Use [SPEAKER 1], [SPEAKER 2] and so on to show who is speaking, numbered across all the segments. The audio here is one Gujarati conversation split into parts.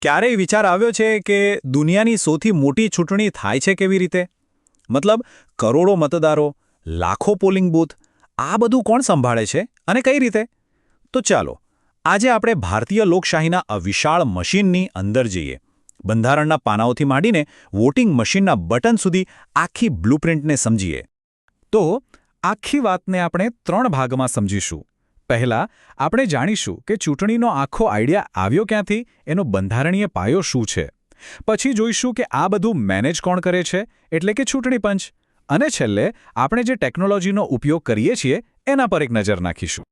[SPEAKER 1] ક્યારેય વિચાર આવ્યો છે કે દુનિયાની સૌથી મોટી ચૂંટણી થાય છે કેવી રીતે? મતલબ કરોડો મતદારો, લાખો પોલિંગ બૂથ, આ બધું કોણ સંભાળે છે અને કઈ રીતે? તો ચાલો આજે આપણે ભારતીય લોકશાહીના આ વિશાળ મશીનની અંદર જઈએ. બંધારણના પાનાઓથી માંડીને વોટિંગ મશીનના બટન સુધી આખી બ્લુપ્રિન્ટને સમજીએ. તો આખી વાતને આપણે 3 ભાગમાં સમજીશું. પહેલા આપણે જાણીશું કે ચૂંટણીનો આખો આઈડિયા આવ્યો ક્યાંથી, એનો બંધારણીય પાયો શું છે. પછી જોઈશું કે આ બધું મેનેજ કોણ કરે છે, એટલે કે ચૂંટણી પંચ. અને છેલ્લે આપણે જે ટેકનોલોજીનો ઉપયોગ કરીએ છીએ એના પર એક નજર નાખીશું.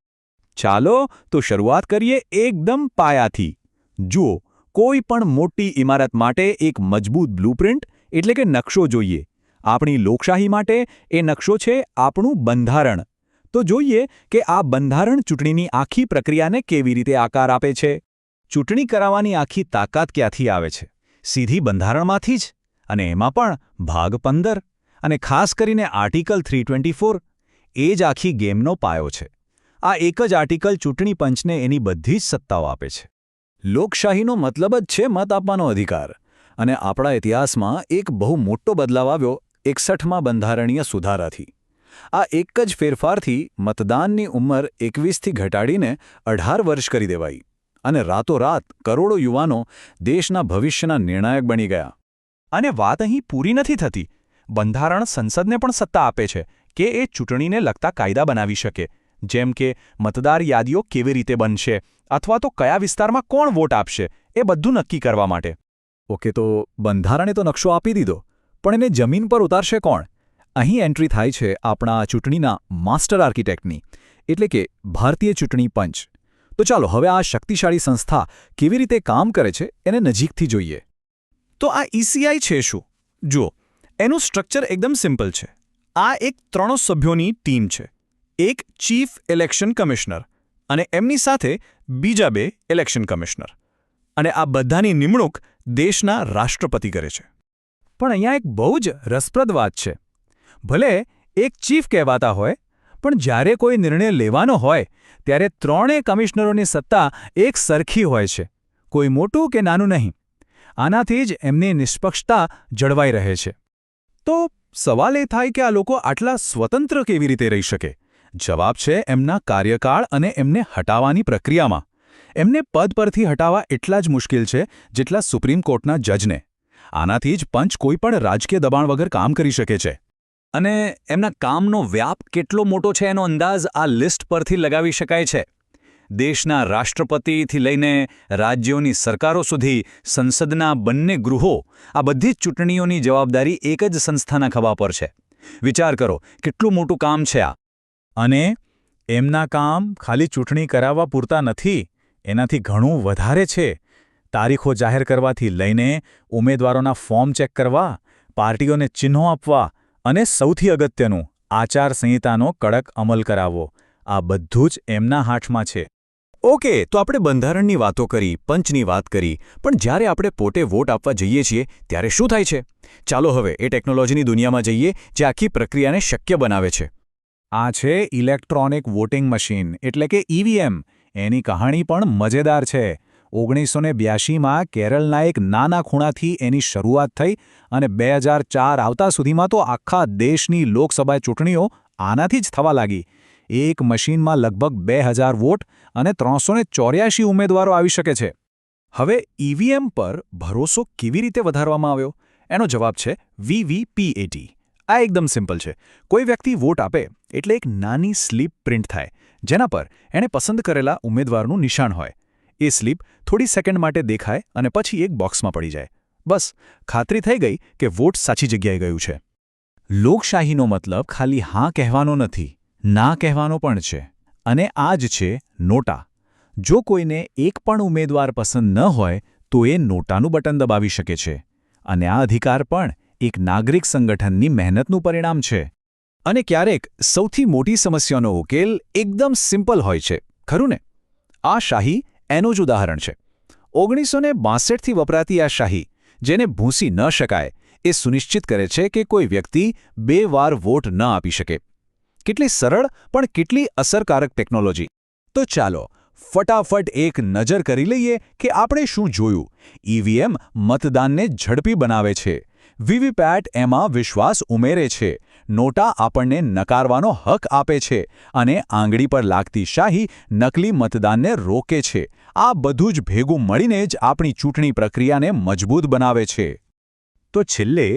[SPEAKER 1] ચાલો તો શરૂઆત કરીએ એકદમ પાયાથી. જુઓ, કોઈ પણ મોટી ઇમારત માટે એક મજબૂત બ્લુપ્રિન્ટ એટલે કે નકશો જોઈએ. આપણી લોકશાહી માટે એ નકશો છે આપણું બંધારણ. તો જોઈએ કે આ બંધારણ ચૂંટણીની આખી પ્રક્રિયાને કેવી રીતે આકાર આપે છે. ચૂંટણી કરાવવાની આખી તાકાત ક્યાંથી આવે છે? સીધી બંધારણમાંથી જ. અને એમાં પણ ભાગ 15 અને ખાસ કરીને આર્ટિકલ 324. એ જ આખી ગેમનો પાયો છે. આ એક જ આર્ટિકલ ચૂંટણી પંચને એની બધી જ સત્તાઓ આપે છે. લોકશાહીનો મતલબ જ છે મત આપવાનો અધિકાર. અને આપણા ઇતિહાસમાં એક બહુ મોટો બદલાવ આવ્યો 61માં બંધારણીય સુધારાથી. આ એક જ ફેરફારથી મતદાનની ઉંમર 21થી ઘટાડીને 18 વર્ષ કરી દેવાઈ. અને રાતોરાત કરોડો યુવાનો દેશના ભવિષ્યના નિર્ણાયક બની ગયા. અને વાત અહીં પૂરી નથી થતી. બંધારણ સંસદને પણ સત્તા આપે છે કે એ ચૂંટણીને લગતા કાયદા બનાવી શકે, જેમ કે મતદાર યાદીઓ કેવી રીતે બનશે અથવા તો કયા વિસ્તારમાં કોણ વોટ આપશે, એ બધું નક્કી કરવા માટે. ઓકે, તો બંધારણે તો નકશો આપી દીધો, પણ એને જમીન પર ઉતારશે કોણ? અહીં એન્ટ્રી થાય છે આપણા ચૂંટણીના માસ્ટર આર્કિટેક્ટની, એટલે કે ભારતીય ચૂંટણી પંચ. તો ચાલો હવે આ શક્તિશાળી સંસ્થા કેવી રીતે કામ કરે છે એને નજીકથી જોઈએ. તો આ ECI છે શું? જુઓ, એનું સ્ટ્રક્ચર એકદમ સિમ્પલ છે. આ એક 3 સભ્યોની ટીમ છે. એક ચીફ ઇલેક્શન કમિશનર અને એમની સાથે બીજા 2 ઇલેક્શન કમિશનર. અને આ બધાની નિમણૂક દેશના રાષ્ટ્રપતિ કરે છે. પણ અહીંયા એક બહુ જ રસપ્રદ વાત છે. ભલે એક ચીફ કહેવાતા હોય, પણ જ્યારે કોઈ નિર્ણય લેવાનો હોય ત્યારે 3 કમિશનરોની સત્તા એક સરખી હોય છે. કોઈ મોટું કે નાનું નહીં. આનાથી જ એમની નિષ્પક્ષતા જળવાઈ રહે છે. તો સવાલ એ થાય કે આ લોકો આટલા સ્વતંત્ર કેવી રીતે રહી શકે? જવાબ છે એમના કાર્યકાળ અને એમને હટાવવાની પ્રક્રિયામાં. એમને પદ પરથી હટાવવા એટલા જ મુશ્કેલ છે જેટલા સુપ્રીમ કોર્ટના જજને. આનાથી જ પંચ કોઈ પણ રાજકીય દબાણ વગર કામ કરી શકે છે. અને એમના કામનો વ્યાપ કેટલો મોટો છે એનો અંદાજ આ લિસ્ટ પરથી લગાવી શકાય છે. દેશના રાષ્ટ્રપતિથી લઈને રાજ્યોની સરકારો સુધી, સંસદના બંને ગૃહો, આ બધી જ ચૂંટણીઓની જવાબદારી એક જ સંસ્થાના ખભા પર છે. વિચાર કરો કેટલું મોટું કામ છે આ. અને એમના કામ ખાલી ચૂંટણી કરાવવા પૂરતા નથી, એનાથી ઘણું વધારે છે. તારીખો જાહેર કરવાથી લઈને ઉમેદવારોના ફોર્મ ચેક કરવા, પાર્ટીઓને ચિહ્નો આપવા અને સૌથી અગત્યનું આચારસંહિતાનો કડક અમલ કરાવવો, આ બધું જ એમના હાથમાં છે. ઓકે, તો આપણે બંધારણની વાતો કરી, પંચની વાત કરી, પણ જ્યારે આપણે પોતે વોટ આપવા જઈએ છીએ ત્યારે શું થાય છે? ચાલો હવે એ ટેકનોલોજીની દુનિયામાં જઈએ જે આખી પ્રક્રિયાને શક્ય બનાવે છે. આ છે ઇલેક્ટ્રોનિક વોટિંગ મશીન એટલે કે EVM. એની કહાણી પણ મજેદાર છે. 1982માં કેરળના એક નાના ખૂણાથી એની શરૂઆત થઈ અને 2004 આવતા સુધીમાં તો આખા દેશની લોકસભા ચૂંટણીઓ આનાથી જ થવા લાગી. એક મશીનમાં લગભગ 2000 વોટ અને 384 ઉમેદવારો આવી શકે છે. હવે EVM પર ભરોસો કેવી રીતે વધારવામાં આવ્યો? એનો જવાબ છે VVPAT. આ એકદમ સિમ્પલ છે. કોઈ વ્યક્તિ વોટ આપે એટલે એક નાની સ્લીપ પ્રિન્ટ થાય, જેના પર એણે પસંદ કરેલા ઉમેદવારનું નિશાન હોય. એ સ્લીપ થોડી સેકન્ડ માટે દેખાય અને પછી એક બોક્સમાં પડી જાય. બસ, ખાતરી થઈ ગઈ કે વોટ સાચી જગ્યાએ ગયું છે. લોકશાહીનો મતલબ ખાલી હા કહેવાનો નથી, ના કહેવાનો પણ છે. અને આ જ છે નોટા. જો કોઈને એક પણ ઉમેદવાર પસંદ ન હોય તો એ નોટાનું બટન દબાવી શકે છે. અને આ અધિકાર પણ એક નાગરિક સંગઠનની મહેનતનું પરિણામ છે. અને ક્યારેક સૌથી મોટી સમસ્યાનો ઉકેલ એકદમ સિમ્પલ હોય છે, ખરું ને? આ શાહી એનું જ ઉદાહરણ છે. 1962થી વપરાતી આ શાહી, જેને ભૂંસી ન શકાય, એ સુનિશ્ચિત કરે છે કે કોઈ વ્યક્તિ 2 વાર વોટ ન આપી શકે. કેટલી સરળ પણ કેટલી અસરકારક ટેકનોલોજી. તો ચાલો
[SPEAKER 2] ફટાફટ એક નજર કરી લઈએ કે આપણે શું જોયું. ઈવીએમ મતદાનને ઝડપી બનાવે છે. વીવીપેટ એમાં વિશ્વાસ ઉમેરે છે. નોટા આપણને નકારવાનો હક આપે છે અને આંગળી પર લાગતી શાહી નકલી મતદાનને રોકે છે. આ બધું જ ભેગું મળીને જ આપણી ચૂંટણી પ્રક્રિયાને મજબૂત બનાવે છે. તો છેલ્લે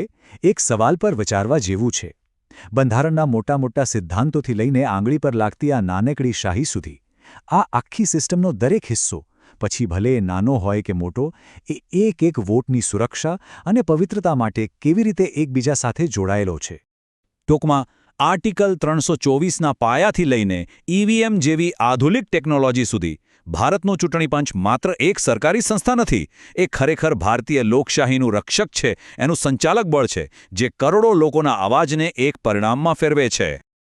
[SPEAKER 2] એક સવાલ પર વિચારવા જેવું છે. બંધારણના મોટા મોટા સિદ્ધાંતોથી લઈને આંગળી પર લાગતી આ નાનકડી શાહી સુધી, આ આખી સિસ્ટમનો દરેક હિસ્સો, પછી ભલે એ નાનો હોય કે મોટો, એ એક એક વોટની સુરક્ષા અને પવિત્રતા માટે કેવી રીતે એકબીજા સાથે જોડાયેલો છે.
[SPEAKER 1] ટૂંકમાં આર્ટિકલ 324ના પાયાથી લઈને ઈવીએમ જેવી આધુનિક ટેકનોલોજી સુધી ભારતનું ચૂંટણી પંચ માત્ર એક સરકારી સંસ્થા નથી, એ ખરેખર ભારતીય લોકશાહીનું રક્ષક છે, એનું સંચાલક બળ છે, જે કરોડો લોકોના અવાજને એક પરિણામમાં ફેરવે છે.